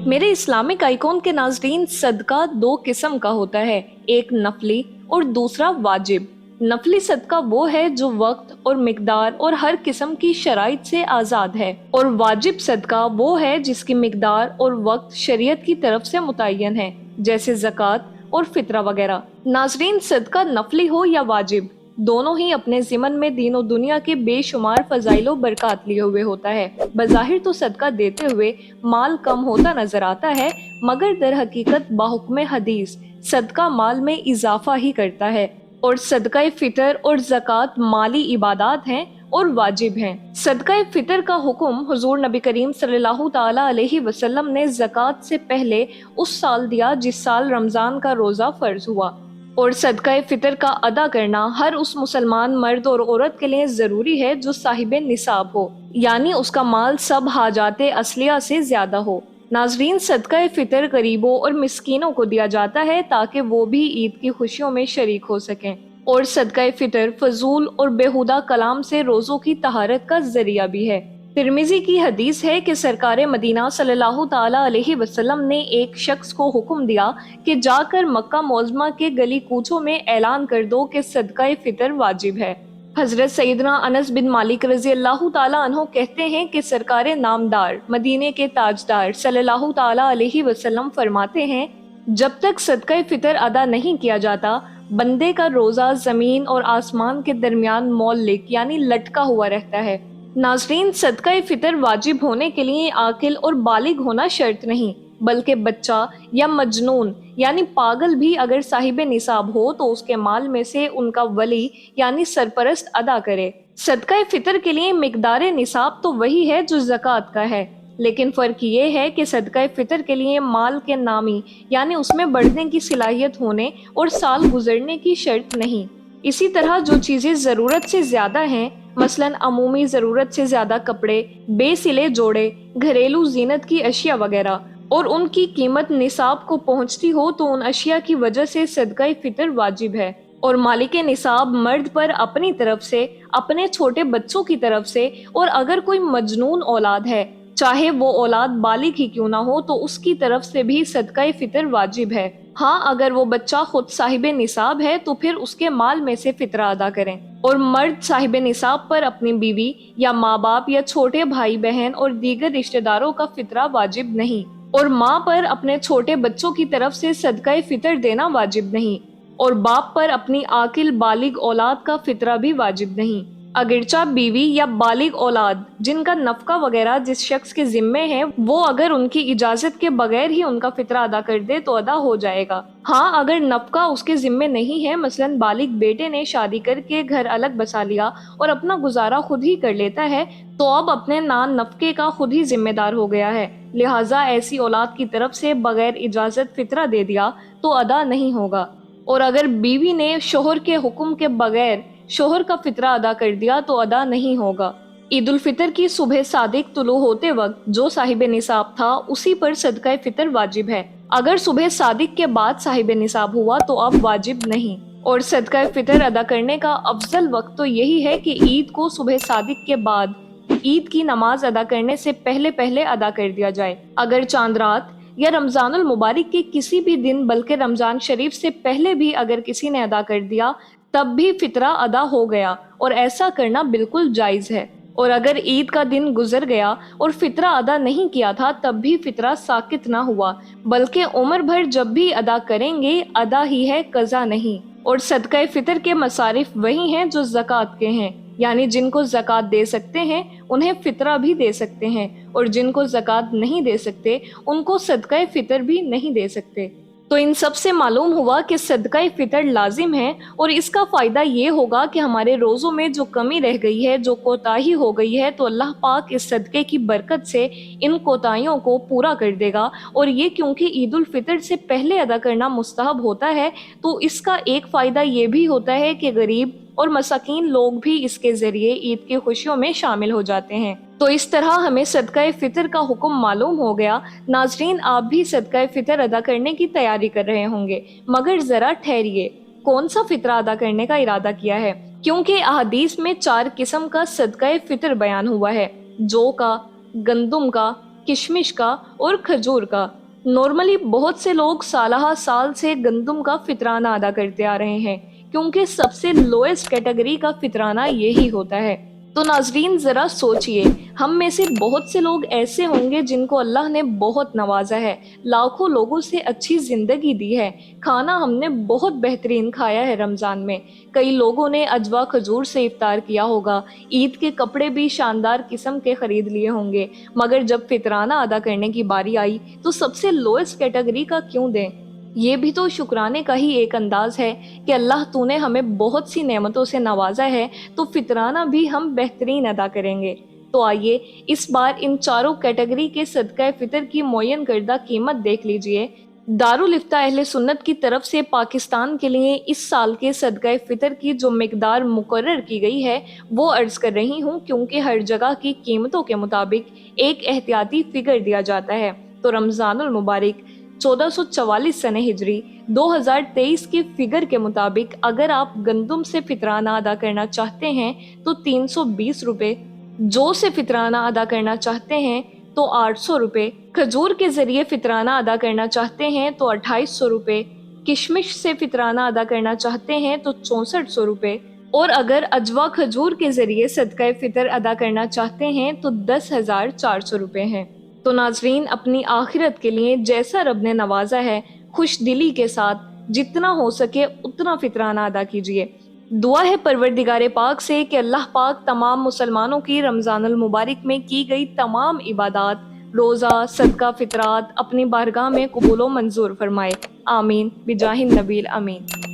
मेरे Islamic icon के नाजरीन, सदका दो किस्म का होता है, एक नफली और दूसरा वाजिब। नफली सदका वो है जो वक्त और मिकदार और हर किस्म की शराइत से आज़ाद है, और वाजिब सदका वो है जिसकी मिकदार और वक्त शरीयत की तरफ से मुतय्यन है, जैसे ज़कात और फितरा वगैरह। नाजरीन, सदका नफली हो या वाजिब, दोनों ही अपने ज़िमन में दीन और दुनिया के बेशुमार फजाइल बरकत लिए हुए होता है। बज़ाहिर तो सदका देते हुए माल कम होता नजर आता है, मगर दर हकीकत बाहुक्म हदीस सदका माल में इजाफा ही करता है। और सदका फितर और ज़कात माली इबादात हैं और वाजिब हैं। सदका फितर का हुक्म हुजूर नबी करीम सल्लल्लाहु ताला अलैहि वसल्लम ने ज़कात से पहले उस साल दिया जिस साल रमज़ान का रोज़ा फ़र्ज हुआ। और सदका फितर का अदा करना हर उस मुसलमान मर्द और औरत के लिए ज़रूरी है जो साहिबे निसाब हो, यानी उसका माल सब हाजाते असलिया से ज़्यादा हो। नाजरीन, सदका फितर गरीबों और मिस्कीनों को दिया जाता है ताकि वो भी ईद की खुशियों में शरीक हो सकें। और सदका फितर फजूल और बेहुदा कलाम से रोज़ों की तहारत का जरिया भी है। तिरमिजी की हदीस है कि सरकार मदीना सल्लल्लाहु ताला अलैहि वसल्लम ने एक शख्स को हुक्म दिया कि जाकर मक्का मोज़मा के गली कूचों में ऐलान कर दो कि सदका फितर वाजिब है। हजरत सैयदना अनस बिन मालिक रजी अल्लाह ताला अन्हो कहते हैं कि सरकार नामदार मदीने के ताजदार सल्लल्लाहु ताला अलैहि वसल्लम फरमाते हैं, जब तक सदका फितर अदा नहीं किया जाता, बंदे का रोजा जमीन और आसमान के दरमियान मौलिक यानी लटका हुआ रहता है। नाजरीन, सदका फितर वाजिब होने के लिए आकिल और बालिग होना शर्त नहीं, बल्कि बच्चा या मजनून यानी पागल भी अगर साहिब निसाब हो तो उसके माल में से उनका वली यानी सरपरस्त अदा करे। सदका फितर के लिए मिकदार निसाब तो वही है जो ज़कात का है, लेकिन फ़र्क ये है कि सदका फितर के लिए माल के नामी यानी उसमें बढ़ने की सलाहियत होने और साल गुजरने की शर्त नहीं। इसी तरह जो चीज़ें ज़रूरत से ज़्यादा हैं, मसलन अमूमी ज़रूरत से ज़्यादा कपड़े, बेसिले जोड़े, घरेलू जीनत की अशिया वगैरह, और उनकी कीमत निसाब को पहुंचती हो तो उन अशिया की वजह से सदका फितर वाजिब है। और मालिक निसाब मर्द पर अपनी तरफ से, अपने छोटे बच्चों की तरफ से, और अगर कोई मजनून औलाद है, चाहे वो औलाद बालिग ही क्यों ना हो, तो उसकी तरफ से भी सदका फितर वाजिब है। हाँ, अगर वो बच्चा खुद साहिब निसाब है तो फिर उसके माल में से फितरा अदा करें। और मर्द साहिब निसाब पर अपनी बीवी या माँ बाप या छोटे भाई बहन और दीगर रिश्तेदारों का फितरा वाजिब नहीं। और माँ पर अपने छोटे बच्चों की तरफ से सदका फितर देना वाजिब नहीं। और बाप पर अपनी आकिल बालिग औलाद का फितरा भी वाजिब नहीं। अगरचा बीवी या बालिग औलाद जिनका नफका वगैरह जिस शख्स के जिम्मे है, वो अगर उनकी इजाजत के बगैर ही उनका फितरा अदा कर दे तो अदा हो जाएगा। हाँ, अगर नफका उसके जिम्मे नहीं है, मसलन बालिग बेटे ने शादी करके घर अलग बसा लिया और अपना गुजारा खुद ही कर लेता है, तो अब अपने नान नफके का खुद ही जिम्मेदार हो गया है, लिहाजा ऐसी औलाद की तरफ से बगैर इजाजत फितरा दे दिया तो अदा नहीं होगा। और अगर बीवी ने शोहर के हुक्म के बगैर शोहर का फितरा अदा कर दिया तो अदा नहीं होगा। ईद उल फितर की सुबह सादिक तुलू होते वक्त जो साहिब निसाब था उसी पर सदका फितर वाजिब है। अगर सुबह सादिक के बाद साहिब निसाब हुआ तो अब वाजिब नहीं। और सदका फितर अदा करने का अफजल वक्त तो यही है कि ईद को सुबह सादिक के बाद ईद की नमाज अदा करने से पहले पहले अदा कर दिया जाए। अगर चांद रात या रमजानुल मुबारक के किसी भी दिन, बल्कि रमजान शरीफ से पहले भी अगर किसी ने अदा कर दिया तब भी फितरा अदा हो गया, और ऐसा करना बिल्कुल जायज है। और अगर ईद का दिन गुजर गया और फितरा अदा नहीं किया था तब भी फितरा साकित ना हुआ, बल्कि उम्र भर जब भी अदा करेंगे अदा ही है, कज़ा नहीं। और सदका फितर के मसारिफ वही हैं जो ज़कात के हैं, यानी जिनको ज़कात दे सकते हैं उन्हें फितरा भी दे सकते हैं, और जिनको ज़कात नहीं दे सकते उनको सदका फितर भी नहीं दे सकते। तो इन सब से मालूम हुआ कि सदका फितर लाजिम है, और इसका फ़ायदा ये होगा कि हमारे रोज़ों में जो कमी रह गई है, जो कोताही हो गई है, तो अल्लाह पाक इस सदक़े की बरकत से इन कोताहियों को पूरा कर देगा। और ये क्योंकि ईद उल फितर से पहले अदा करना मुस्तहब होता है, तो इसका एक फ़ायदा ये भी होता है कि गरीब और मसाकीन लोग भी इसके ज़रिए ईद की खुशियों में शामिल हो जाते हैं। तो इस तरह हमें सदका फितर का हुक्म मालूम हो गया। नाजरीन, आप भी सदका फितर अदा करने की तैयारी कर रहे होंगे, मगर ज़रा ठहरिए, कौन सा फितरा अदा करने का इरादा किया है? क्योंकि अहादीस में 4 किस्म का सदका फितर बयान हुआ है, जौ का, गंदुम का, किशमिश का और खजूर का। नॉर्मली बहुत से लोग सालाहा साल से गंदम का फितराना अदा करते आ रहे हैं, क्योंकि सबसे लोएस्ट कैटेगरी का फितराना यही होता है। तो नाजरीन ज़रा सोचिए, हम में से बहुत से लोग ऐसे होंगे जिनको अल्लाह ने बहुत नवाजा है, लाखों लोगों से अच्छी ज़िंदगी दी है, खाना हमने बहुत बेहतरीन खाया है रमज़ान में, कई लोगों ने अजवा खजूर से इफ्तार किया होगा, ईद के कपड़े भी शानदार किस्म के ख़रीद लिए होंगे, मगर जब फितराना अदा करने की बारी आई तो सबसे लोएस्ट कैटेगरी का क्यों दें। ये भी तो शुक्राने का ही एक अंदाज है कि अल्लाह तूने हमें बहुत सी नेमतों से नवाजा है, तो फितराना भी हम बेहतरीन अदा करेंगे। तो आइए इस बार इन चारों कैटेगरी के सदका फितर की मुअय्यन करदा कीमत देख लीजिए। दारुल इफ्ता अहले सुन्नत की तरफ से पाकिस्तान के लिए इस साल के सदका फितर की जो मिकदार मुकर्रर की गई है वो अर्ज कर रही हूँ, क्योंकि हर जगह की कीमतों के मुताबिक एक एहतियाती फिगर दिया जाता है। तो रमज़ानुल मुबारक 1444 सने हिजरी 2023 के फिगर के मुताबिक अगर आप गंदम से फितराना अदा करना चाहते हैं तो 320 रुपये, जौ से फितराना अदा करना चाहते हैं तो 800 रुपये, खजूर के जरिए फितराना अदा करना चाहते हैं तो 2800 रुपये, किशमिश से फितराना अदा करना चाहते हैं तो 6400 रुपये, और अगर अजवा खजूर के जरिए सदका फितर अदा करना चाहते हैं तो 10,400 रुपये हैं। तो नाजरीन, अपनी आखिरत के लिए जैसा रब ने नवाजा है, खुश दिली के साथ जितना हो सके उतना फितराना अदा कीजिए। दुआ है परवरदिगारे पाक से कि अल्लाह पाक तमाम मुसलमानों की रमज़ानुल मुबारक में की गई तमाम इबादत, रोज़ा, सदका फितरात अपनी बारगाह में कबूल व मंजूर फरमाए। आमीन बिजाहिन नबील अमीन।